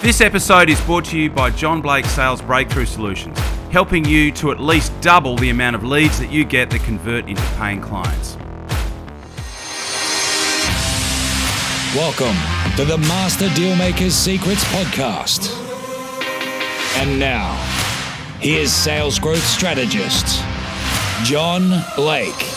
This episode is brought to you by John Blake Sales Breakthrough Solutions, helping you to at least double the amount of leads that you get that convert into paying clients. Welcome to the Master Dealmaker's Secrets podcast. And now, here's sales growth strategist, John Blake.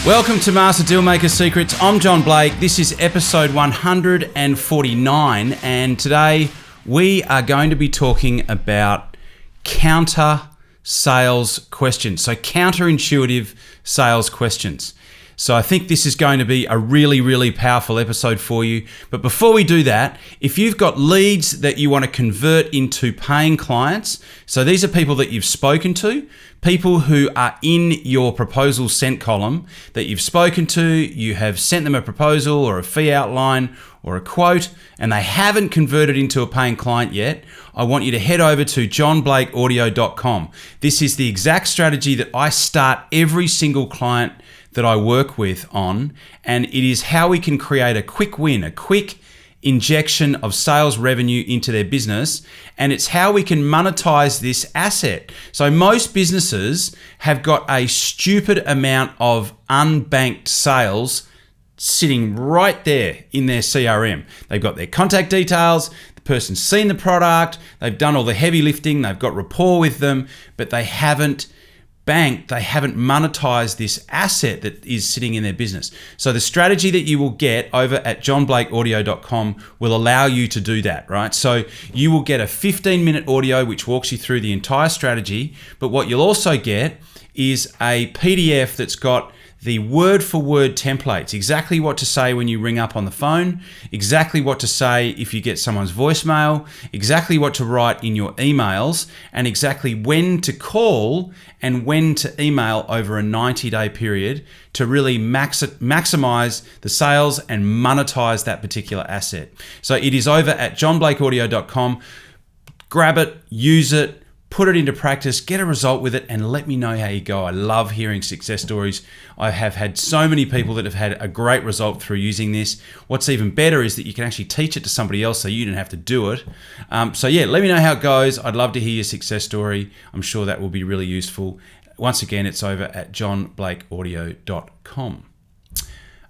Welcome to Master Dealmaker Secrets. I'm John Blake. This is episode 149, and today we are going to be talking about counter sales questions. So counterintuitive sales questions. So I think this is going to be a really, really powerful episode for you. But before we do that, if you've got leads that you want to convert into paying clients, so these are people that you've spoken to, people who are in your proposal sent column that you've spoken to, you have sent them a proposal or a fee outline or a quote, and they haven't converted into a paying client yet, I want you to head over to johnblakeaudio.com. This is the exact strategy that I start every single client that I work with on, and it is how we can create a quick win, a quick injection of sales revenue into their business, and it's how we can monetize this asset. So most businesses have got a stupid amount of unbanked sales sitting right there in their CRM. They've got their contact details, the person's seen the product, they've done all the heavy lifting, they've got rapport with them, but they haven't monetized this asset that is sitting in their business. So the strategy that you will get over at johnblakeaudio.com will allow you to do that, right? So you will get a 15-minute audio which walks you through the entire strategy, but what you'll also get is a PDF that's got the word-for-word templates, exactly what to say when you ring up on the phone, exactly what to say if you get someone's voicemail, exactly what to write in your emails, and exactly when to call and when to email over a 90-day period to really maximize the sales and monetize that particular asset. So it is over at johnblakeaudio.com. Grab it, use it, put it into practice, get a result with it, and let me know how you go. I love hearing success stories. I have had so many people that have had a great result through using this. What's even better is that you can actually teach it to somebody else so you don't have to do it. So yeah, let me know how it goes. I'd love to hear your success story. I'm sure that will be really useful. Once again, it's over at johnblakeaudio.com.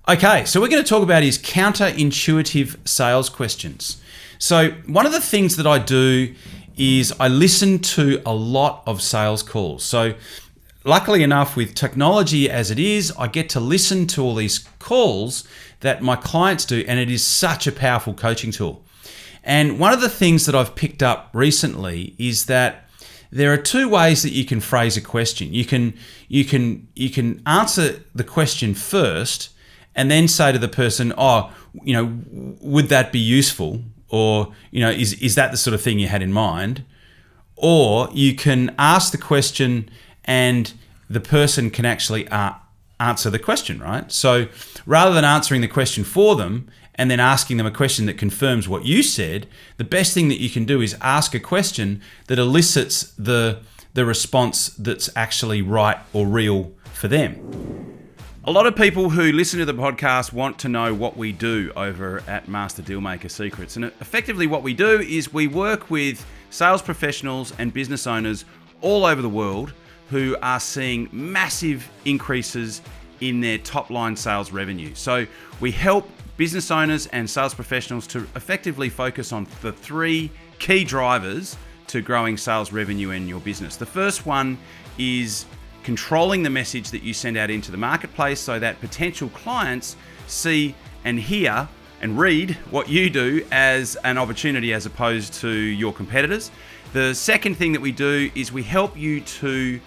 Okay, so we're going to talk about is counterintuitive sales questions. So one of the things that I do is I listen to a lot of sales calls. So luckily enough, with technology as it is, I get to listen to all these calls that my clients do, and it is such a powerful coaching tool. And one of the things that I've picked up recently is that there are two ways that you can phrase a question. You can answer the question first and then say to the person, would that be useful? Or, is that the sort of thing you had in mind? Or you can ask the question and the person can actually answer the question, right? So rather than answering the question for them and then asking them a question that confirms what you said, the best thing that you can do is ask a question that elicits the response that's actually right or real for them. A lot of people who listen to the podcast want to know what we do over at Master Dealmaker Secrets. And effectively what we do is we work with sales professionals and business owners all over the world who are seeing massive increases in their top line sales revenue. So we help business owners and sales professionals to effectively focus on the three key drivers to growing sales revenue in your business. The first one is controlling the message that you send out into the marketplace so that potential clients see and hear and read what you do as an opportunity as opposed to your competitors. The second thing that we do is we help you to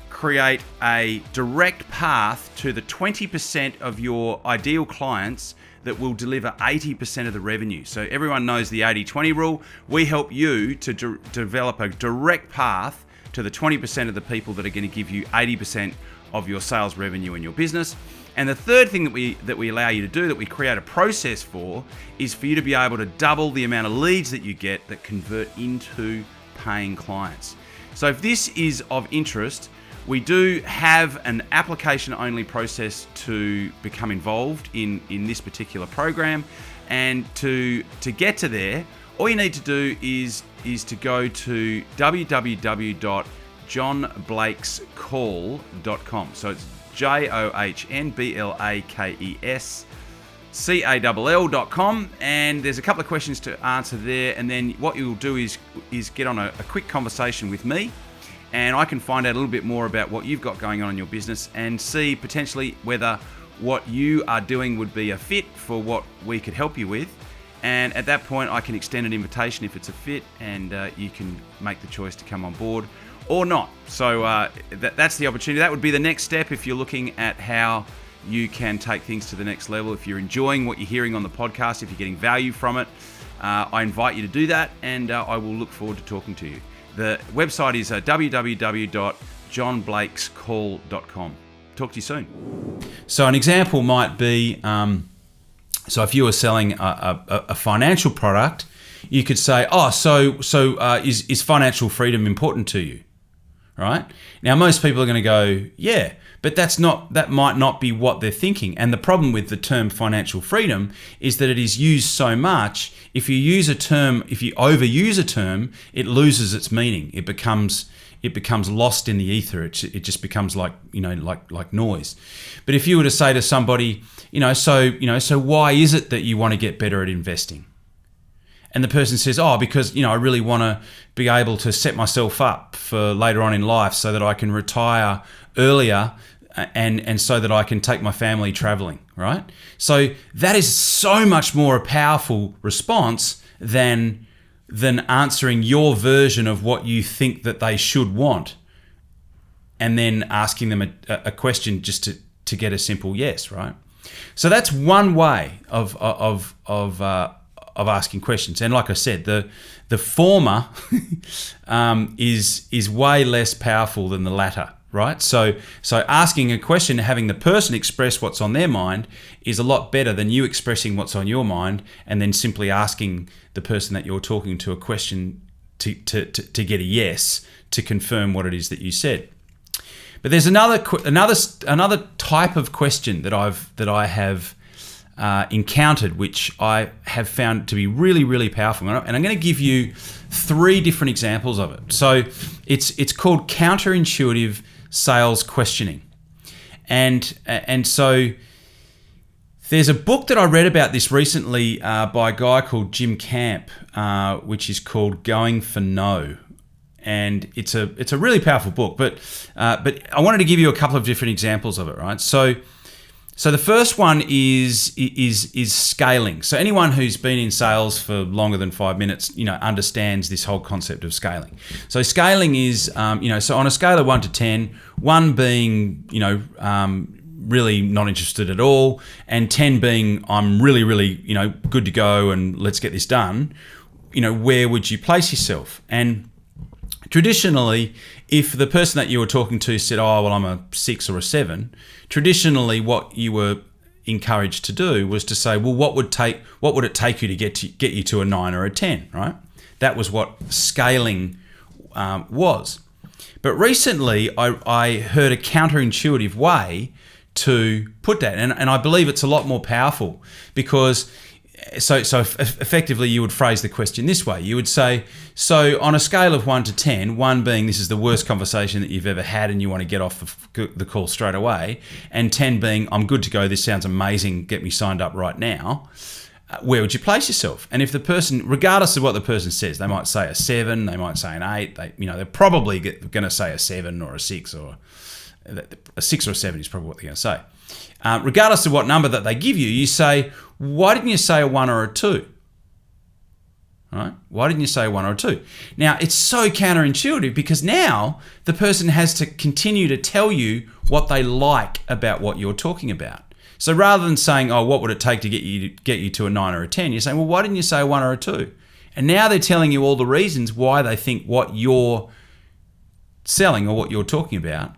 create a direct path to the 20% of your ideal clients that will deliver 80% of the revenue. So everyone knows the 80-20 rule. We help you to develop a direct path to the 20% of the people that are going to give you 80% of your sales revenue in your business. And the third thing that we allow you to do, that we create a process for, is for you to be able to double the amount of leads that you get that convert into paying clients. So if this is of interest, we do have an application-only process to become involved in this particular program. And to get to there, all you need to do is to go to www.johnblakescall.com. So it's JOHNBLAKESCALL.com, and there's a couple of questions to answer there, and then what you'll do is get on a quick conversation with me, and I can find out a little bit more about what you've got going on in your business and see potentially whether what you are doing would be a fit for what we could help you with. And at that point, I can extend an invitation if it's a fit, and you can make the choice to come on board or not. So that's the opportunity. That would be the next step if you're looking at how you can take things to the next level. If you're enjoying what you're hearing on the podcast, if you're getting value from it, I invite you to do that, and I will look forward to talking to you. The website is www.johnblakescall.com. Talk to you soon. So an example might be... So if you were selling a financial product, you could say, is financial freedom important to you? Right? Now, most people are going to go, yeah, but that might not be what they're thinking. And the problem with the term financial freedom is that it is used so much. If you overuse a term, it loses its meaning. It becomes lost in the ether. It just becomes like noise. But if you were to say to somebody, so why is it that you want to get better at investing? And the person says, because I really want to be able to set myself up for later on in life so that I can retire earlier and so that I can take my family traveling, right? So that is so much more a powerful response than answering your version of what you think that they should want, and then asking them a question just to get a simple yes, right? So that's one way of asking questions. And like I said, the former is way less powerful than the latter, right? So asking a question, having the person express what's on their mind is a lot better than you expressing what's on your mind and then simply asking the person that you're talking to a question to get a yes to confirm what it is that you said. But there's another type of question that I have encountered, which I have found to be really, really powerful. And I'm going to give you 3 different examples of it. So it's called counterintuitive sales questioning. And so there's a book that I read about this recently by a guy called Jim Camp, which is called Going for No. And it's a really powerful book, but I wanted to give you a couple of different examples of it, right? So the first one is scaling. So anyone who's been in sales for longer than 5 minutes, understands this whole concept of scaling. So scaling is, so on a scale of 1 to 10, 1 being, really not interested at all, and 10 being I'm really, really, good to go and let's get this done. Where would you place yourself? And traditionally, if the person that you were talking to said, I'm a 6 or a 7, traditionally what you were encouraged to do was to say, well, what would it take you to get you to a 9 or a 10, right? That was what scaling was. But recently, I heard a counterintuitive way to put that, and I believe it's a lot more powerful because. So effectively, you would phrase the question this way. You would say, so on a scale of 1 to 10, 1 being this is the worst conversation that you've ever had and you want to get off the call straight away, and 10 being I'm good to go, this sounds amazing, get me signed up right now, where would you place yourself? And if the person, regardless of what the person says, they might say a 7, they might say an 8, they're probably going to say a 7 or a 6, or a 6 or a 7 is probably what they're going to say. Regardless of what number that they give you, you say, why didn't you say a 1 or a 2? Right? Why didn't you say a 1 or a 2? Now, it's so counterintuitive because now the person has to continue to tell you what they like about what you're talking about. So rather than saying, what would it take to get you to a 9 or a 10, you're saying, well, why didn't you say a 1 or a 2? And now they're telling you all the reasons why they think what you're selling or what you're talking about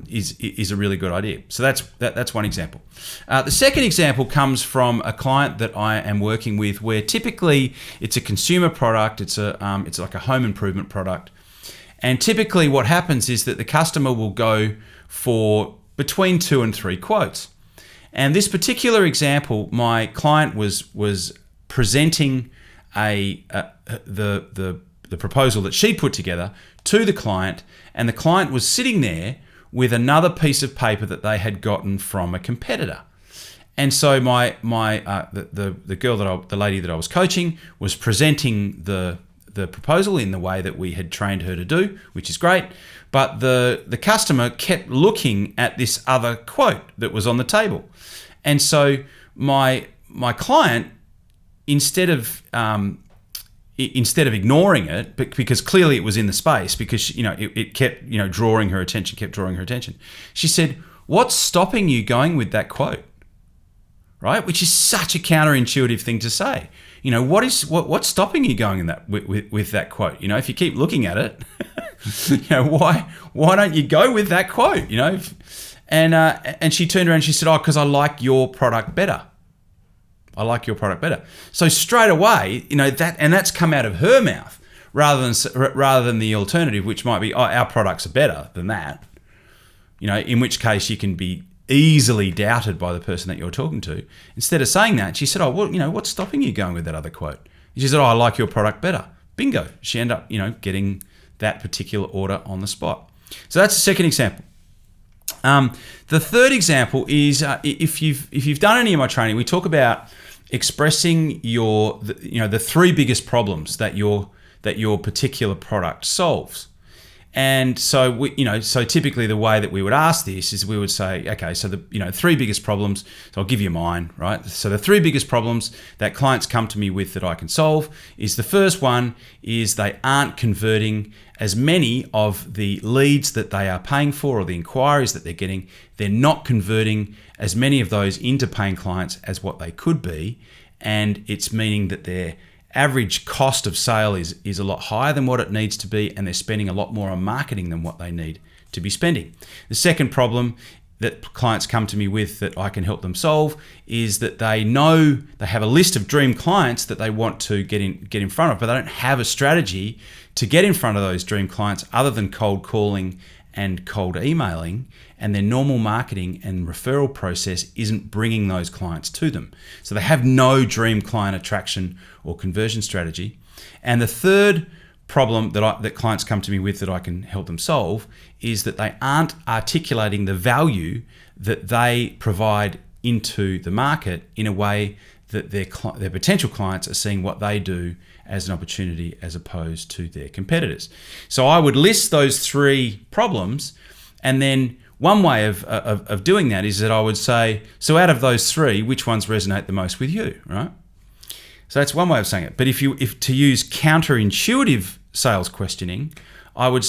is a really good idea. So that's one example. The second example comes from a client that I am working with, where typically it's a consumer product. It's like a home improvement product, and typically what happens is that the customer will go for between 2 and 3 quotes. And this particular example, my client was presenting the proposal that she put together to the client, and the client was sitting there with another piece of paper that they had gotten from a competitor. And so the girl the lady that I was coaching was presenting the proposal in the way that we had trained her to do, which is great. But the customer kept looking at this other quote that was on the table. And so my client, instead of ignoring it, because clearly it was in the space, because it kept drawing her attention, she said, "What's stopping you going with that quote?" Right, which is such a counterintuitive thing to say. What's stopping you going in that with that quote? If you keep looking at it, why don't you go with that quote? And she turned around and she said, "Oh, because I like your product better. I like your product better." So straight away, that's come out of her mouth rather than the alternative, which might be, "Oh, our products are better than that." In which case you can be easily doubted by the person that you're talking to. Instead of saying that, she said, "Oh, well, what's stopping you going with that other quote?" And she said, "Oh, I like your product better." Bingo. She ended up, getting that particular order on the spot. So that's the second example. The third example is if you've done any of my training, we talk about expressing the three biggest problems that your particular product solves. And so so typically the way that we would ask this is we would say, okay, so the three biggest problems. So I'll give you mine, right? So the three biggest problems that clients come to me with that I can solve is, the first one is they aren't converting as many of the leads that they are paying for, or the inquiries that they're getting. They're not converting as many of those into paying clients as what they could be, and it's meaning that their average cost of sale is a lot higher than what it needs to be, and they're spending a lot more on marketing than what they need to be spending. The second problem that clients come to me with that I can help them solve is that they know they have a list of dream clients that they want to get in front of, but they don't have a strategy to get in front of those dream clients other than cold calling and cold emailing, and their normal marketing and referral process isn't bringing those clients to them. So they have no dream client attraction or conversion strategy. And the third problem that clients come to me with that I can help them solve is that they aren't articulating the value that they provide into the market in a way that their potential clients are seeing what they do as an opportunity as opposed to their competitors. So I would list those three problems, and then one way of doing that is that I would say, so out of those three, which ones resonate the most with you, right? So that's one way of saying it. But if to use counterintuitive sales questioning, I would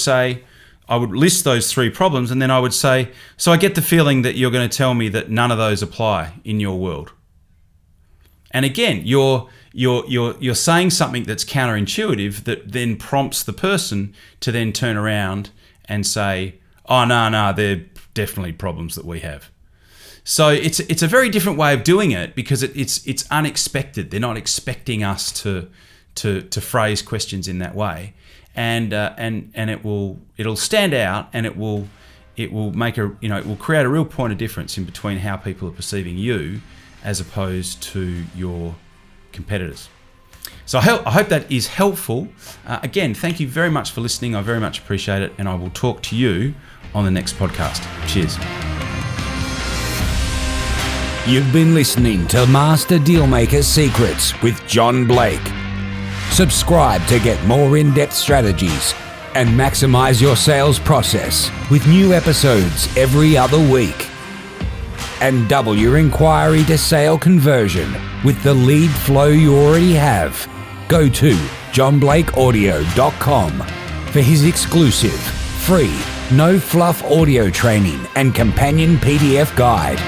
list those three problems, and then I would say, so I get the feeling that you're going to tell me that none of those apply in your world. And again, you're saying something that's counterintuitive that then prompts the person to then turn around and say, "Oh, no, they're definitely problems that we have." So it's a very different way of doing it, because it's unexpected. They're not expecting us to phrase questions in that way, and it'll stand out, and it will make it will create a real point of difference in between how people are perceiving you as opposed to your competitors. So I hope that is helpful. Again, thank you very much for listening. I very much appreciate it, and I will talk to you on the next podcast. Cheers. You've been listening to Master Dealmaker Secrets with John Blake. Subscribe to get more in-depth strategies and maximize your sales process with new episodes every other week. And double your inquiry to sale conversion with the lead flow you already have. Go to johnblakeaudio.com for his exclusive, free, no fluff audio training and companion PDF guide.